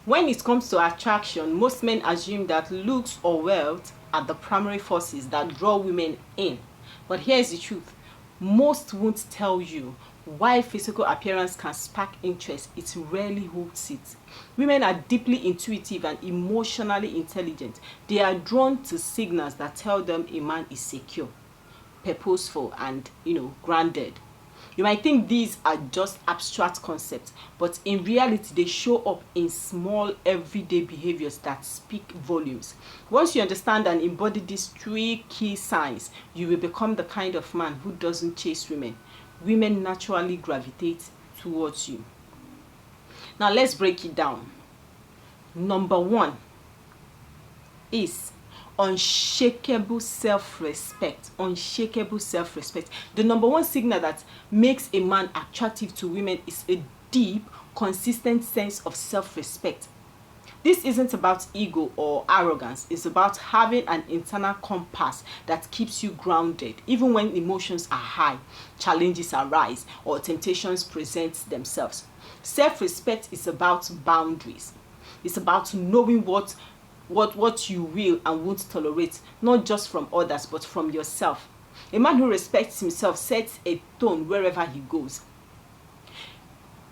When it comes to attraction, most men assume that looks or wealth are the primary forces that draw women in. But here's the truth. Most won't tell you while physical appearance can spark interest, it rarely holds it. Women are deeply intuitive and emotionally intelligent. They are drawn to signals that tell them a man is secure, purposeful, and grounded. You might think these are just abstract concepts, but in reality they show up in small everyday behaviors that speak volumes. Once you understand and embody these three key signs, you will become the kind of man who doesn't chase women. Women naturally gravitate towards you. Now let's break it down. Number one is unshakable self-respect. Unshakable self-respect. The number one signal that makes a man attractive to women is a deep, consistent sense of self-respect. This isn't about ego or arrogance. It's about having an internal compass that keeps you grounded even when emotions are high, challenges arise, or temptations present themselves. Self-respect is about boundaries. It's about knowing what you will and won't tolerate, not just from others but from yourself. A man who respects himself sets a tone wherever he goes.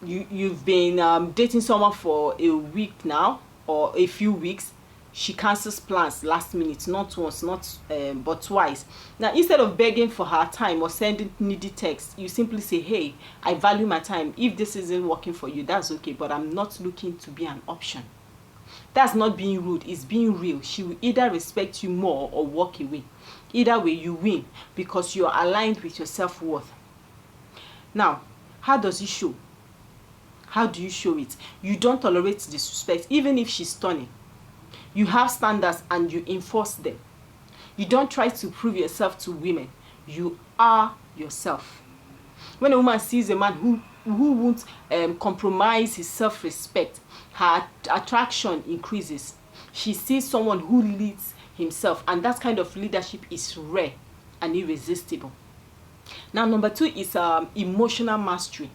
You've been dating someone for a week now or a few weeks. She cancels plans last minute, not once, but twice. Now, instead of begging for her time or sending needy texts, you simply say, hey, I value my time. If this isn't working for you, that's okay, but I'm not looking to be an option. That's not being rude, it's being real. She will either respect you more or walk away. Either way, you win because you are aligned with your self-worth. Now, how does it show? How do you show it? You don't tolerate disrespect, even if she's stunning. You have standards and you enforce them. You don't try to prove yourself to women. You are yourself. When a woman sees a man who won't compromise his self-respect, her attraction increases. She sees someone who leads himself, and that kind of leadership is rare and irresistible. Now, number two is emotional mastery.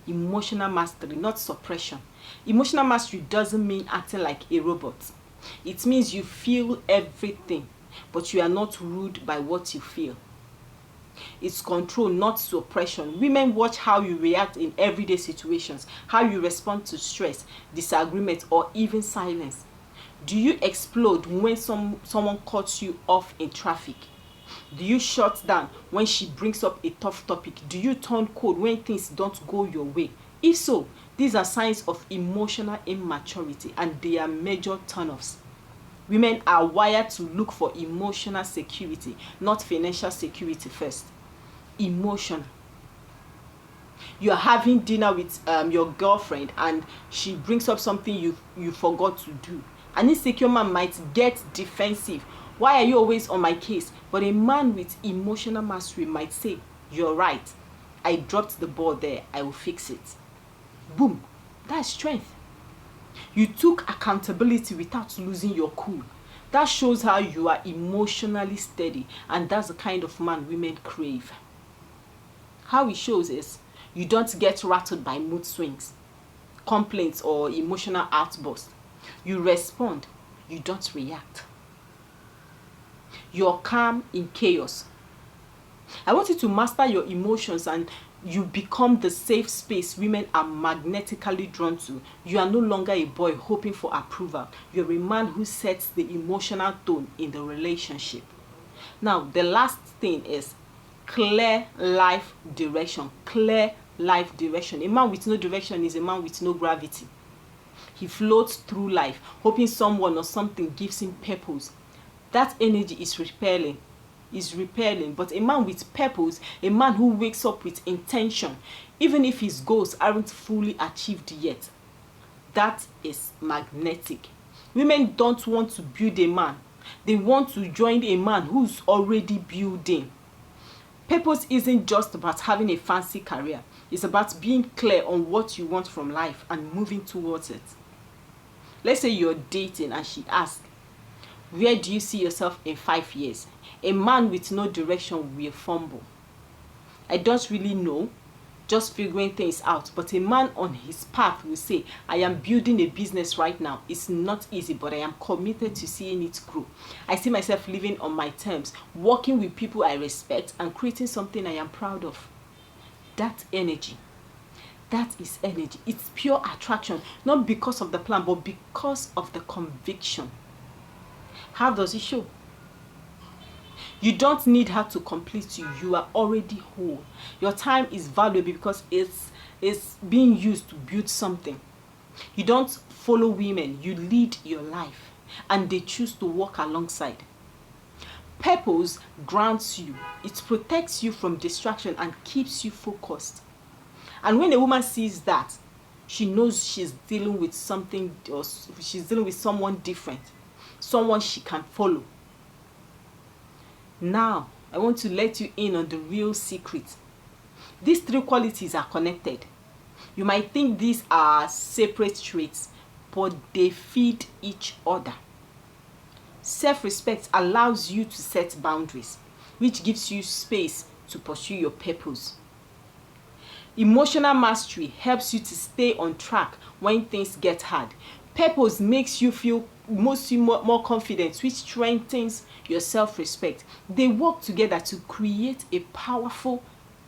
Emotional mastery, not suppression. Emotional mastery doesn't mean acting like a robot. It means you feel everything, but you are not ruled by what you feel. It's control, not suppression. Women watch how you react in everyday situations, how you respond to stress, disagreement, or even silence. Do you explode when someone cuts you off in traffic? Do you shut down when she brings up a tough topic? Do you turn cold when things don't go your way? If so, these are signs of emotional immaturity and they are major turnoffs. Women are wired to look for emotional security, not financial security first. Emotion. You are having dinner with your girlfriend and she brings up something you forgot to do. An insecure man might get defensive. Why are you always on my case? But a man with emotional mastery might say, you're right. I dropped the ball there. I will fix it. Boom. That's strength. You took accountability without losing your cool. That shows how you are emotionally steady, and that's the kind of man women crave. How it shows is you don't get rattled by mood swings, complaints, or emotional outbursts. You respond, you don't react. You're calm in chaos. I want you to master your emotions and you become the safe space women are magnetically drawn to. You are no longer a boy hoping for approval. You're a man who sets the emotional tone in the relationship. Now, the last thing is clear life direction. Clear life direction. A man with no direction is a man with no gravity. He floats through life, hoping someone or something gives him purpose. That energy is repelling. But a man with purpose, a man who wakes up with intention, even if his goals aren't fully achieved yet, that is magnetic. Women don't want to build a man. They want to join a man who's already building. Purpose isn't just about having a fancy career. It's about being clear on what you want from life and moving towards it. Let's say you're dating and she asks, where do you see yourself in 5 years? A man with no direction will fumble. I don't really know. just figuring things out. But a man on his path will say, I am building a business right now. It's not easy, but I am committed to seeing it grow. I see myself living on my terms, working with people I respect, and creating something I am proud of. That energy. That is energy. It's pure attraction, not because of the plan, but because of the conviction. How does it show? You don't need her to complete you. You are already whole. Your time is valuable because it's being used to build something. You don't follow women. You lead your life, and they choose to walk alongside. Purpose grants you. It protects you from distraction and keeps you focused. And when a woman sees that, she knows she's dealing with something, or she's dealing with someone different, someone she can follow. Now, I want to let you in on the real secret. These three qualities are connected. You might think these are separate traits, but they feed each other. Self-respect allows you to set boundaries, which gives you space to pursue your purpose. Emotional mastery helps you to stay on track when things get hard. Purpose makes you feel more confident, which strengthens your self-respect. They work together to create a powerful,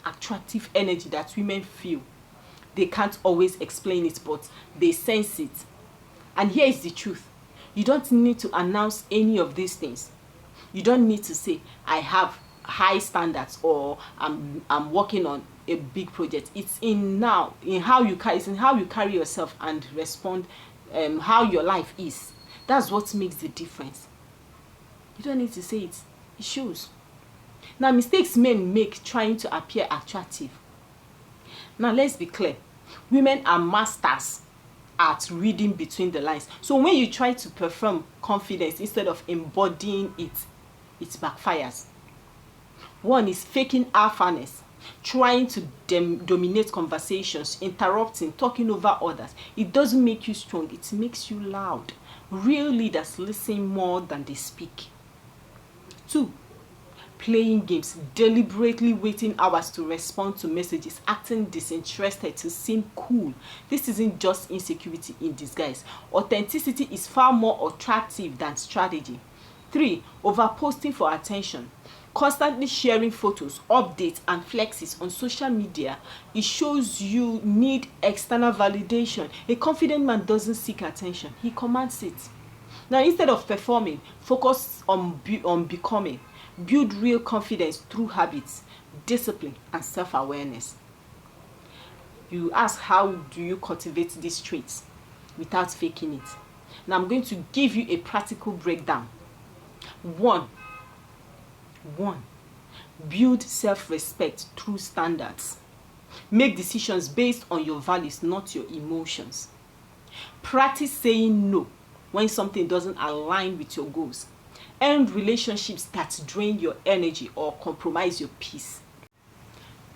attractive energy that women feel. They can't always explain it, but they sense it. And here is the truth. You don't need to announce any of these things. You don't need to say, I have high standards, or I'm working on a big project. It's in how you carry yourself and respond, how your life is. That's what makes the difference. You don't need to say it. It shows. Now, mistakes men make trying to appear attractive. Now, let's be clear. Women are masters at reading between the lines. So when you try to perform confidence instead of embodying it, it backfires. One is faking alphaness, trying to dominate conversations, interrupting, talking over others. It doesn't make you strong, it makes you loud. Real leaders listen more than they speak. 2, playing games, deliberately waiting hours to respond to messages, acting disinterested to seem cool. This isn't just insecurity in disguise. Authenticity is far more attractive than strategy. 3, overposting for attention. Constantly sharing photos, updates, and flexes on social media. It shows you need external validation. A confident man doesn't seek attention, he commands it. Now, instead of performing, focus on becoming. Build real confidence through habits, discipline, and self-awareness. You ask, how do you cultivate these traits without faking it? Now, I'm going to give you a practical breakdown. 1, build self-respect through standards. Make decisions based on your values, not your emotions. Practice saying no when something doesn't align with your goals. End relationships that drain your energy or compromise your peace.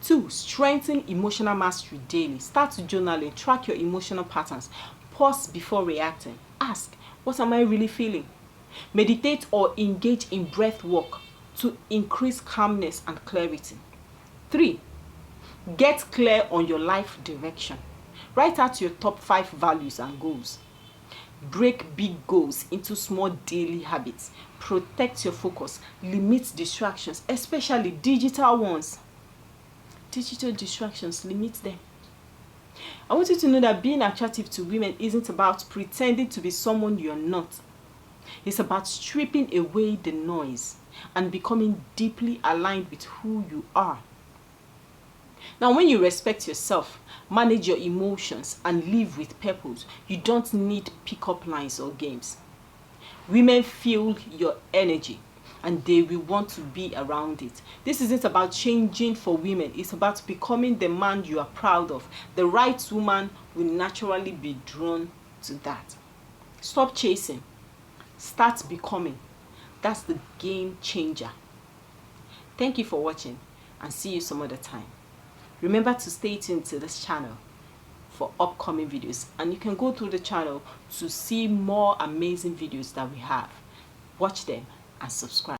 2, strengthen emotional mastery daily. Start journaling, track your emotional patterns. Pause before reacting. Ask, what am I really feeling? Meditate or engage in breath work to increase calmness and clarity. 3, get clear on your life direction. Write out your top 5 values and goals. Break big goals into small daily habits. Protect your focus. Limit distractions, especially digital ones. Digital distractions, limit them. I want you to know that being attractive to women isn't about pretending to be someone you're not. It's about stripping away the noise and becoming deeply aligned with who you are. Now, when you respect yourself, manage your emotions, and live with purpose, you don't need pick-up lines or games. Women feel your energy and they will want to be around it. This isn't about changing for women. It's about becoming the man you are proud of. The right woman will naturally be drawn to that. Stop chasing. Start becoming. That's the game changer. Thank you for watching, and see you some other time. Remember to stay tuned to this channel for upcoming videos, and you can go through the channel to see more amazing videos that we have. Watch them and subscribe.